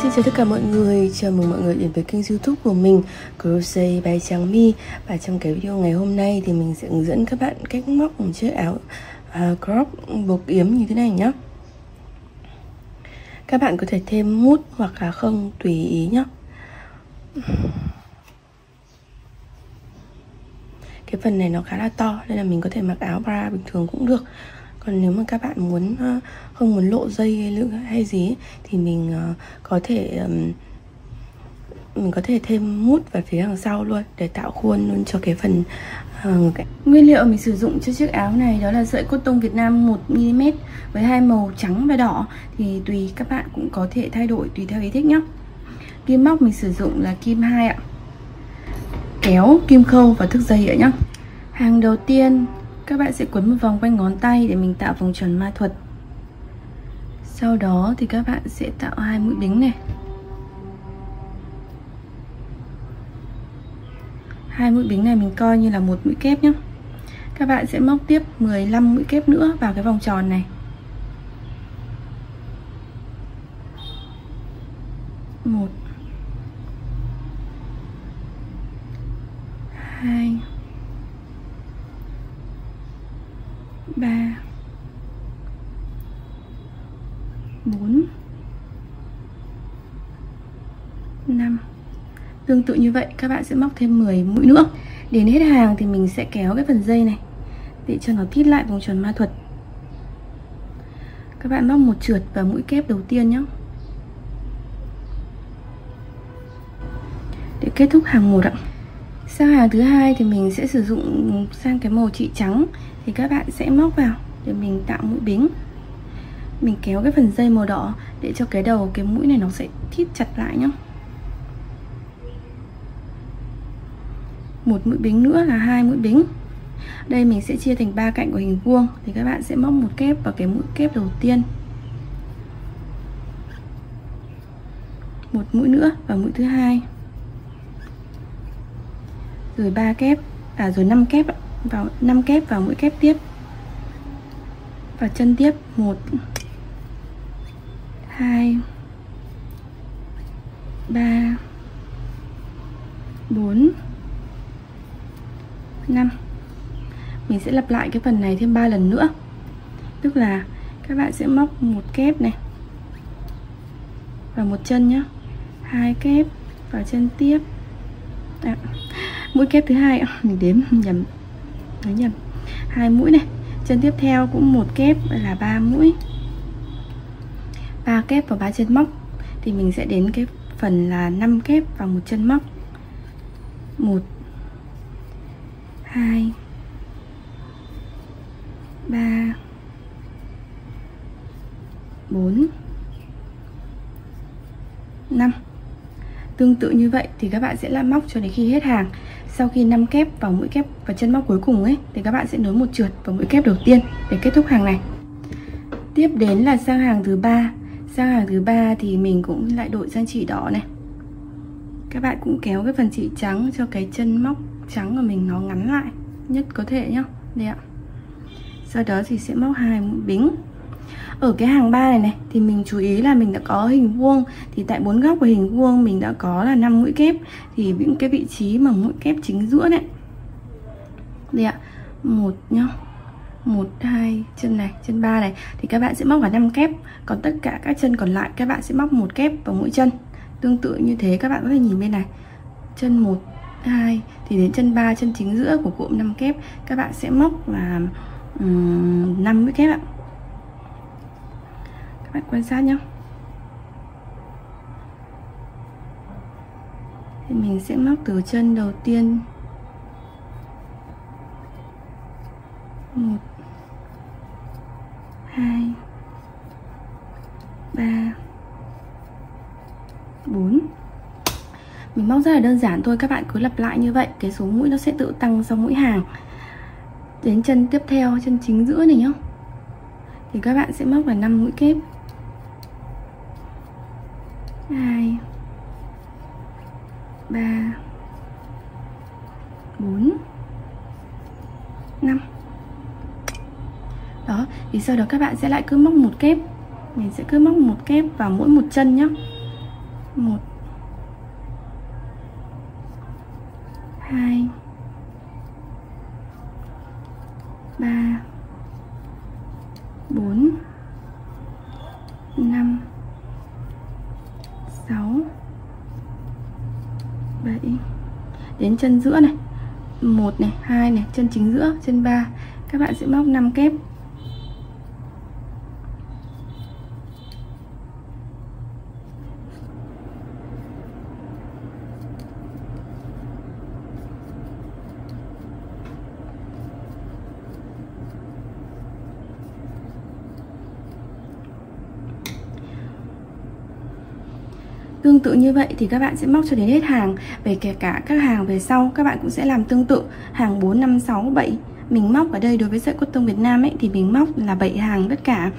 Xin chào tất cả mọi người, chào mừng mọi người đến với kênh YouTube của mình Crochet by Trang My. Và trong cái video ngày hôm nay thì mình sẽ hướng dẫn các bạn cách móc một chiếc áo crop buộc yếm như thế này nhé. Các bạn có thể thêm mút hoặc là không, tùy ý nhé. Cái phần này nó khá là to nên là mình có thể mặc áo bra bình thường cũng được. Còn nếu mà các bạn không muốn lộ dây hay gì thì mình có thể thêm mút vào phía đằng sau luôn để tạo khuôn luôn cho cái phần Nguyên liệu mình sử dụng cho chiếc áo này đó là sợi cốt tông Việt Nam 1mm với hai màu trắng và đỏ, thì tùy các bạn cũng có thể thay đổi tùy theo ý thích nhé. Kim móc mình sử dụng là kim 2 ạ. Kéo, kim khâu và thước dây ạ nhé. Hàng đầu tiên các bạn sẽ quấn một vòng quanh ngón tay để mình tạo vòng tròn ma thuật. Sau đó thì các bạn sẽ tạo hai mũi đính này. Hai mũi đính này mình coi như là một mũi kép nhé. Các bạn sẽ móc tiếp 15 mũi kép nữa vào cái vòng tròn này. 1 2 3 4 5. Tương tự như vậy các bạn sẽ móc thêm 10 mũi nữa. Đến hết hàng thì mình sẽ kéo cái phần dây này để cho nó thít lại vòng tròn ma thuật. Các bạn móc một trượt vào mũi kép đầu tiên nhé, để kết thúc hàng 1 ạ. Sang hàng thứ hai thì mình sẽ sử dụng sang cái màu trị trắng, thì các bạn sẽ móc vào để mình tạo mũi bính. Mình kéo cái phần dây màu đỏ để cho cái đầu cái mũi này nó sẽ thít chặt lại nhé. Một mũi bính nữa là hai mũi bính. Đây mình sẽ chia thành 3 cạnh của hình vuông, thì các bạn sẽ móc một kép vào cái mũi kép đầu tiên, một mũi nữa vào mũi thứ hai, rồi 3 kép rồi 5 kép vào 5 kép vào mũi kép tiếp, và chân tiếp 1 2 3 4 5. Mình sẽ lặp lại cái phần này thêm 3 lần nữa. Tức là các bạn sẽ móc một kép này vào một chân nhé, 2 kép vào chân tiếp, mũi kép thứ hai mình đếm nhầm, nói nhầm, 2 mũi này. Chân tiếp theo cũng một kép là 3 mũi, 3 kép vào 3 chân móc, thì mình sẽ đến cái phần là 5 kép vào một chân móc. 1 2 3 4 5. Tương tự như vậy thì các bạn sẽ làm móc cho đến khi hết hàng. Sau khi 5 kép vào mũi kép và chân móc cuối cùng ấy, thì các bạn sẽ nối một trượt vào mũi kép đầu tiên để kết thúc hàng này. Tiếp đến là sang hàng thứ 3. Sang hàng thứ 3 thì mình cũng lại đổi sang chỉ đỏ này. Các bạn cũng kéo cái phần chỉ trắng cho cái chân móc trắng của mình nó ngắn lại nhất có thể nhá. Đây ạ. Sau đó thì sẽ móc 2 mũi bính. Ở cái hàng 3 này thì mình chú ý là mình đã có hình vuông, thì tại 4 góc của hình vuông mình đã có là 5 mũi kép, thì những cái vị trí mà mũi kép chính giữa đấy, đây ạ, 1 nhá, 1 2 chân này, chân 3 này, thì các bạn sẽ móc vào 5 kép. Còn tất cả các chân còn lại các bạn sẽ móc một kép vào mỗi chân. Tương tự như thế các bạn có thể nhìn bên này, chân 1 2 thì đến chân 3, chân chính giữa của cụm 5 kép các bạn sẽ móc là 5 mũi kép ạ. Các bạn quan sát nhé. Thì mình sẽ móc từ chân đầu tiên 1 2 3 4. Mình móc rất là đơn giản thôi, các bạn cứ lặp lại như vậy, cái số mũi nó sẽ tự tăng sau mỗi hàng. Đến chân tiếp theo, chân chính giữa này nhá, thì các bạn sẽ móc vào 5 mũi kép. 2 3 4 5. Đó, thì sau đó các bạn sẽ lại cứ móc một kép. Mình sẽ cứ móc một kép vào mỗi một chân nhá. 1 2 3 4 5 6 7. Đến chân giữa này, 1 này, 2 này, chân chính giữa, chân 3, các bạn sẽ móc 5 kép. Tương tự như vậy thì các bạn sẽ móc cho đến hết hàng. Về kể cả các hàng về sau các bạn cũng sẽ làm tương tự. Hàng 4, 5, 6, 7 mình móc ở đây đối với sợi cotton Việt Nam ấy thì mình móc là 7 hàng tất cả.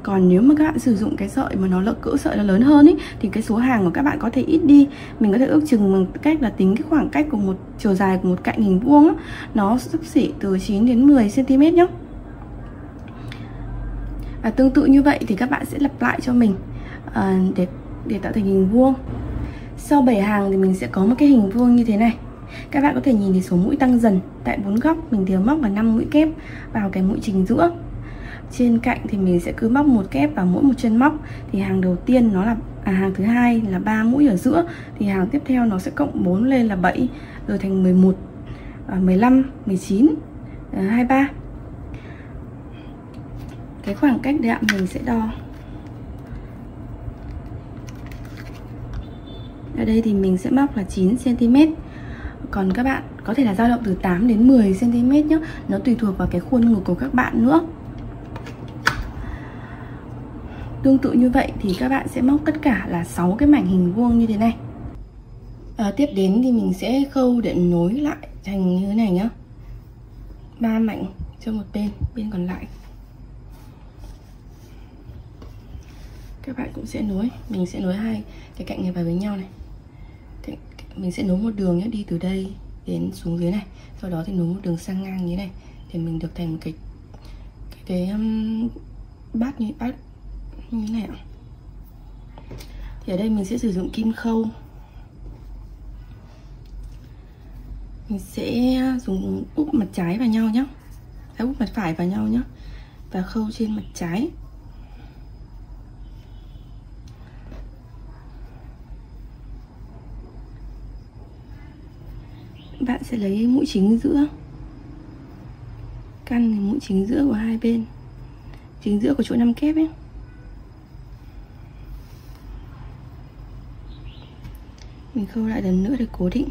Còn nếu mà các bạn sử dụng cái sợi mà nó cỡ sợi nó lớn hơn ấy thì cái số hàng của các bạn có thể ít đi. Mình có thể ước chừng bằng cách là tính cái khoảng cách của một chiều dài của một cạnh hình vuông á, nó xấp xỉ từ 9 đến 10 cm nhé. Và tương tự như vậy thì các bạn sẽ lặp lại cho mình để tạo thành hình vuông. Sau 7 hàng thì mình sẽ có một cái hình vuông như thế này. Các bạn có thể nhìn thấy số mũi tăng dần. Tại 4 góc mình đều móc vào 5 mũi kép vào cái mũi chính giữa. Trên cạnh thì mình sẽ cứ móc 1 kép vào mỗi một chân móc. Thì hàng đầu tiên nó là hàng thứ hai là 3 mũi ở giữa, thì hàng tiếp theo nó sẽ cộng 4 lên là 7, rồi thành 11, 15, 19, 23. Cái khoảng cách đấy ạ, mình sẽ đo. Ở đây thì mình sẽ móc là 9 cm. Còn các bạn có thể là dao động từ 8 đến 10 cm nhé. Nó tùy thuộc vào cái khuôn ngực của các bạn nữa. Tương tự như vậy thì các bạn sẽ móc tất cả là 6 cái mảnh hình vuông như thế này. Tiếp đến thì mình sẽ khâu để nối lại thành như thế này nhá. 3 mảnh cho một bên còn lại. Các bạn cũng sẽ nối, mình sẽ nối hai cái cạnh này vào với nhau này. Mình sẽ nối một đường nhé, đi từ đây đến xuống dưới này, sau đó thì nối một đường sang ngang như thế này để mình được thành một cái bát như thế này ạ. Thì ở đây mình sẽ sử dụng kim khâu. Mình sẽ dùng úp mặt trái vào nhau nhé, úp mặt phải vào nhau nhé, và khâu trên mặt trái. Bạn sẽ lấy mũi chính giữa, căn mũi chính giữa của hai bên, chính giữa của chỗ 5 kép ấy. Mình khâu lại lần nữa để cố định.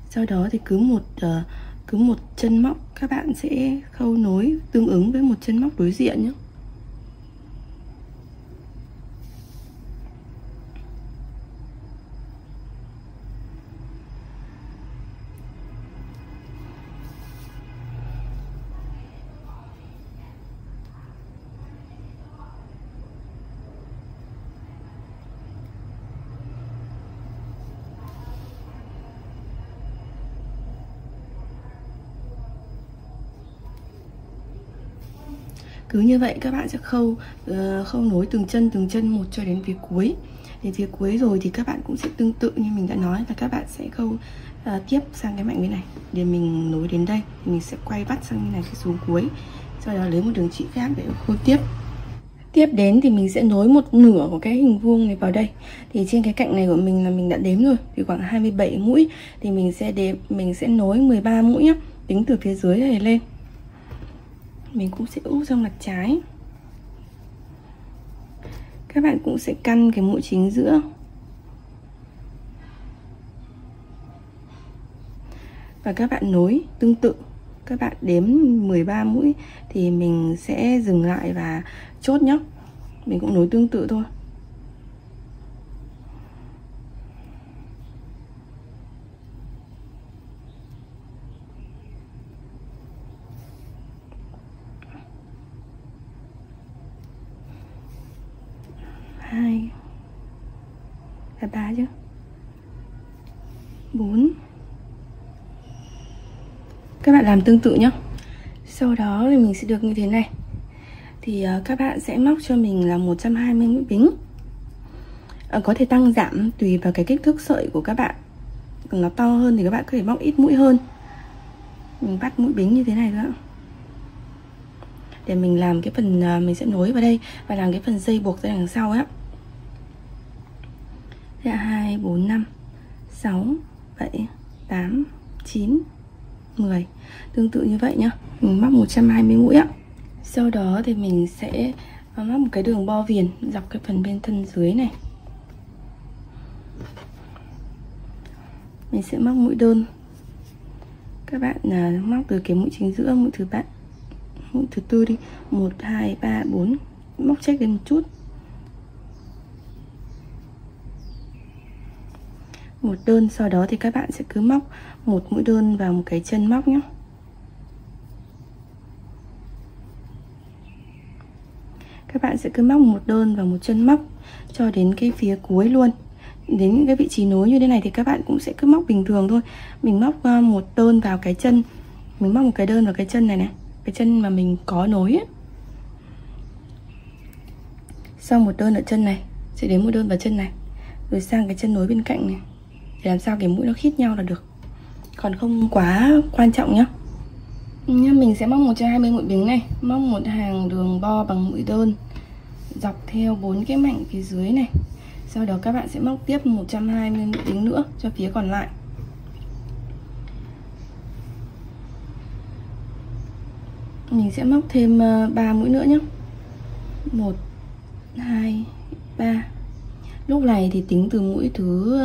Sau đó thì cứ một chân móc các bạn sẽ khâu nối tương ứng với một chân móc đối diện nhé. Cứ như vậy các bạn sẽ khâu nối từng chân một cho đến phía cuối. Đến phía cuối rồi thì các bạn cũng sẽ tương tự như mình đã nói là các bạn sẽ khâu tiếp sang cái mảnh bên này để mình nối đến đây. Mình sẽ quay vắt sang bên này xuống cuối, sau đó lấy một đường chỉ khác để khâu tiếp. Tiếp đến thì mình sẽ nối một nửa của cái hình vuông này vào đây. Thì trên cái cạnh này của mình là mình đã đếm rồi, thì khoảng 27 mũi thì mình sẽ nối 13 mũi nhá, tính từ phía dưới này lên. Mình cũng sẽ úp sang mặt trái. Các bạn cũng sẽ căn cái mũi chính giữa. Và các bạn nối tương tự. Các bạn đếm 13 mũi thì mình sẽ dừng lại và chốt nhé. Mình cũng nối tương tự thôi. Hai là 3 chứ, 4. Các bạn làm tương tự nhé. Sau đó thì mình sẽ được như thế này. thì các bạn sẽ móc cho mình là 120 mũi bính. Có thể tăng giảm tùy vào cái kích thước sợi của các bạn. Còn nó to hơn thì các bạn có thể móc ít mũi hơn. Mình bắt mũi bính như thế này nữa, để mình làm cái phần mình sẽ nối vào đây và làm cái phần dây buộc ra đằng sau á. 2, 4, 5, 6, 7, 8, 9, 10. Tương tự như vậy nhá. Mình móc 120 mũi á. Sau đó thì mình sẽ móc một cái đường bo viền dọc cái phần bên thân dưới này. Mình sẽ móc mũi đơn. Các bạn móc từ cái mũi chính giữa, mũi thứ tư đi. 1, 2, 3, 4. Móc check lên một chút. Một đơn, sau đó thì các bạn sẽ cứ móc một mũi đơn vào một cái chân móc nhé. Các bạn sẽ cứ móc một đơn vào một chân móc cho đến cái phía cuối luôn. Đến những cái vị trí nối như thế này thì các bạn cũng sẽ cứ móc bình thường thôi. Mình móc một đơn vào cái chân, mình móc một cái đơn vào cái chân này này, cái chân mà mình có nối ấy. Sau một đơn ở chân này sẽ đến một đơn vào chân này, rồi sang cái chân nối bên cạnh này, để làm sao cái mũi nó khít nhau là được, còn không quá quan trọng nhá. Mình sẽ móc 120 mũi bính này, móc một hàng đường bo bằng mũi đơn dọc theo 4 cái mảnh phía dưới này. Sau đó các bạn sẽ móc tiếp 120 mũi bính nữa cho phía còn lại. Mình sẽ móc thêm 3 mũi nữa nhé. 1, 2, 3. Lúc này thì tính từ mũi thứ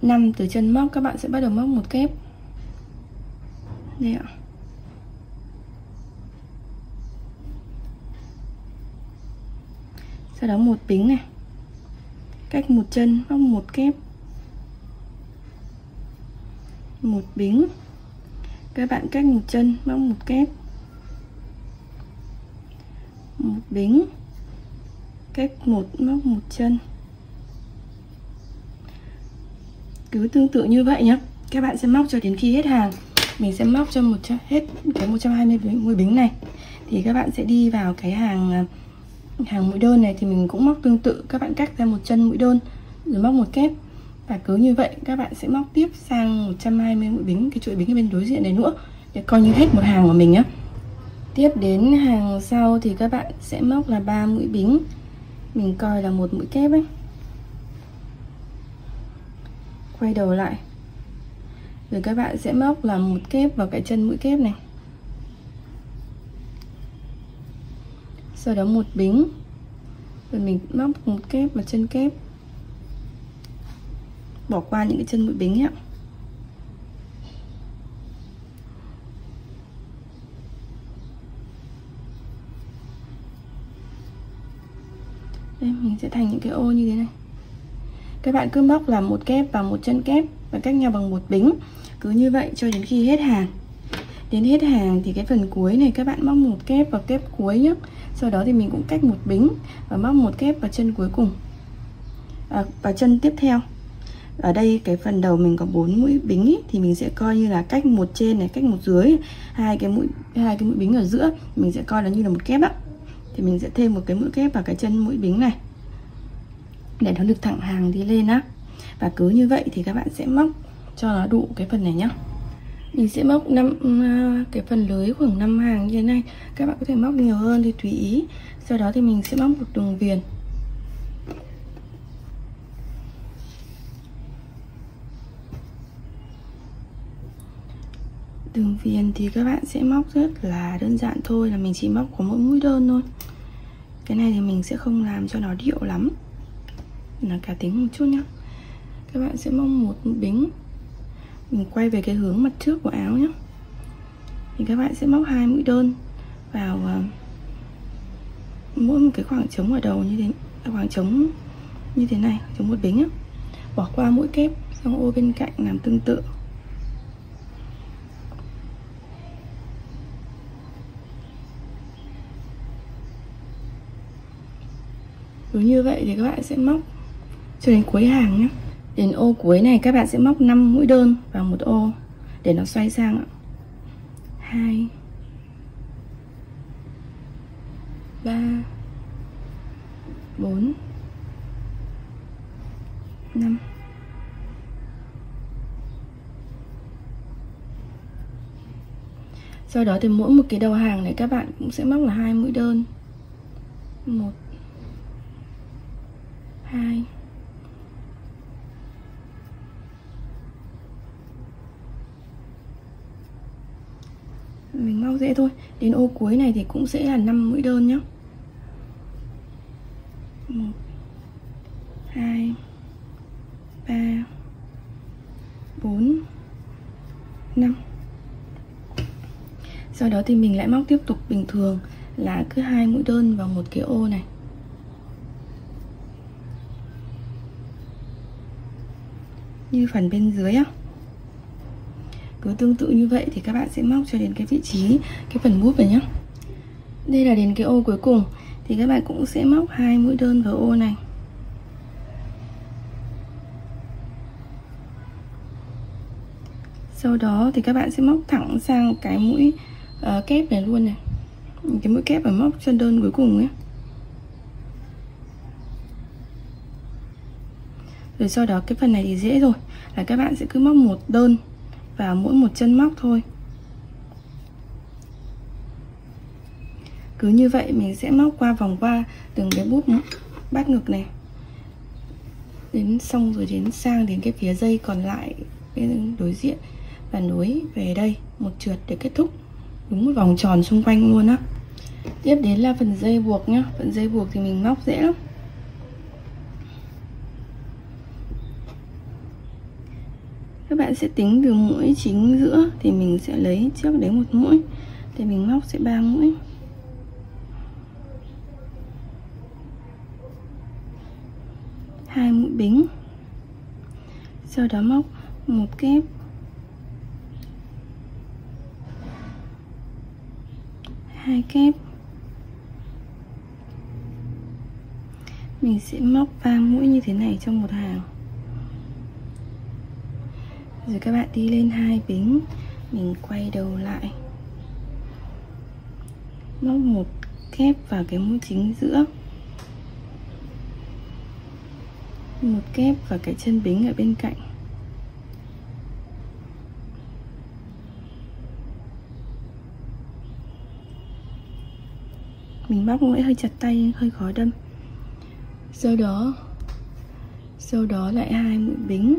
5 từ chân móc, các bạn sẽ bắt đầu móc một kép. Đây ạ. Sau đó một bính này, cách một chân móc một kép, một bính. Các bạn cách một chân móc một kép, một bính, cách một móc một chân. Cứ tương tự như vậy nhé. Các bạn sẽ móc cho đến khi hết hàng. Mình sẽ móc cho hết cái 120 mũi bính này thì các bạn sẽ đi vào cái hàng mũi đơn này, thì mình cũng móc tương tự. Các bạn cắt ra một chân mũi đơn rồi móc một kép, và cứ như vậy các bạn sẽ móc tiếp sang 120 mũi bính, cái chuỗi bính ở bên đối diện này nữa, để coi như hết một hàng của mình nhé. Tiếp đến hàng sau thì các bạn sẽ móc là 3 mũi bính, mình coi là một mũi kép ấy. Quay đầu lại, rồi các bạn sẽ móc là một kép vào cái chân mũi kép này, sau đó một bính, rồi mình móc một kép vào chân kép, bỏ qua những cái chân mũi bính ạ. Đây, mình sẽ thành những cái ô như thế này. Các bạn cứ móc là một kép vào một chân kép và cách nhau bằng một bính, cứ như vậy cho đến khi hết hàng. Đến hết hàng thì cái phần cuối này các bạn móc một kép vào kép cuối nhé. Sau đó thì mình cũng cách một bính và móc một kép vào chân cuối cùng, vào chân tiếp theo. Ở đây cái phần đầu mình có 4 mũi bính ý, thì mình sẽ coi như là cách một trên này, cách một dưới, hai cái mũi bính ở giữa mình sẽ coi là như là một kép á. Thì mình sẽ thêm một cái mũi kép vào cái chân mũi bính này để nó được thẳng hàng đi lên á. Và cứ như vậy thì các bạn sẽ móc cho nó đủ cái phần này nhá. Mình sẽ móc cái phần lưới khoảng 5 hàng như thế này. Các bạn có thể móc nhiều hơn thì tùy ý. Sau đó thì mình sẽ móc một đường viền. Đường viền thì các bạn sẽ móc rất là đơn giản thôi, là mình chỉ móc có mỗi mũi đơn thôi. Cái này thì mình sẽ không làm cho nó điệu lắm, là cá tính một chút nhá. Các bạn sẽ móc một bính, mình quay về cái hướng mặt trước của áo nhé. Thì các bạn sẽ móc 2 mũi đơn vào mỗi một cái khoảng trống ở đầu như thế, khoảng trống như thế này, trống một bính á. Bỏ qua mũi kép sang ô bên cạnh làm tương tự. Cứ như vậy thì các bạn sẽ móc cho đến cuối hàng nhé. Đến ô cuối này các bạn sẽ móc 5 mũi đơn vào một ô để nó xoay sang ạ. 2, 3 4 5. Sau đó thì mỗi một cái đầu hàng này các bạn cũng sẽ móc là 2 mũi đơn. 1 2 mình móc dễ thôi. Đến ô cuối này thì cũng sẽ là 5 mũi đơn nhé. 1 2 3 4 5. Sau đó thì mình lại móc tiếp tục bình thường là cứ 2 mũi đơn vào một cái ô này. Như phần bên dưới á. Cứ tương tự như vậy thì các bạn sẽ móc cho đến cái vị trí cái phần búp này nhá. Đây là đến cái ô cuối cùng thì các bạn cũng sẽ móc 2 mũi đơn vào ô này. Sau đó thì các bạn sẽ móc thẳng sang cái mũi kép này luôn này. Cái mũi kép ở móc chân đơn cuối cùng ấy. Rồi sau đó cái phần này thì dễ rồi, là các bạn sẽ cứ móc một đơn vào mỗi một chân móc thôi. Cứ như vậy mình sẽ móc vòng qua từng cái búp bát ngực này. Đến xong rồi đến sang đến cái phía dây còn lại bên đối diện và nối về đây một trượt để kết thúc đúng một vòng tròn xung quanh luôn á. Tiếp đến là phần dây buộc nhá. Phần dây buộc thì mình móc dễ lắm. Các bạn sẽ tính từ mũi chính giữa thì mình sẽ lấy trước đấy một mũi thì mình móc sẽ 3 mũi. Hai mũi bính. Sau đó móc một kép, hai kép. Mình sẽ móc 3 mũi như thế này trong một hàng. Rồi các bạn đi lên 2 bính, mình quay đầu lại, móc một kép vào cái mũi chính giữa, một kép vào cái chân bính ở bên cạnh. Mình móc mũi hơi chặt tay, hơi khó đâm. Sau đó lại 2 mũi bính,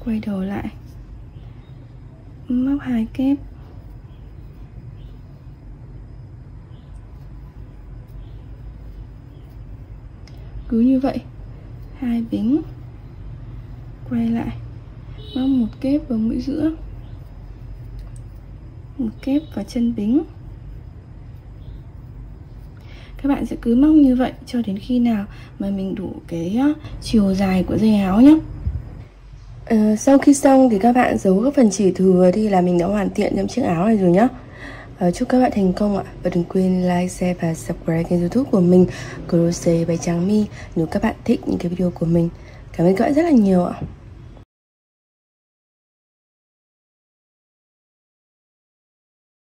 quay đầu lại, móc 2 kép, cứ như vậy, 2 bính, quay lại, móc một kép vào mũi giữa, một kép vào chân bính. Các bạn sẽ cứ móc như vậy cho đến khi nào mà mình đủ cái chiều dài của dây áo nhé. Sau khi xong thì các bạn giấu các phần chỉ thừa đi là mình đã hoàn thiện trong chiếc áo này rồi nhá. Chúc các bạn thành công ạ. Và đừng quên like, share và subscribe kênh YouTube của mình Crochet by Trang My nếu các bạn thích những cái video của mình. Cảm ơn các bạn rất là nhiều ạ.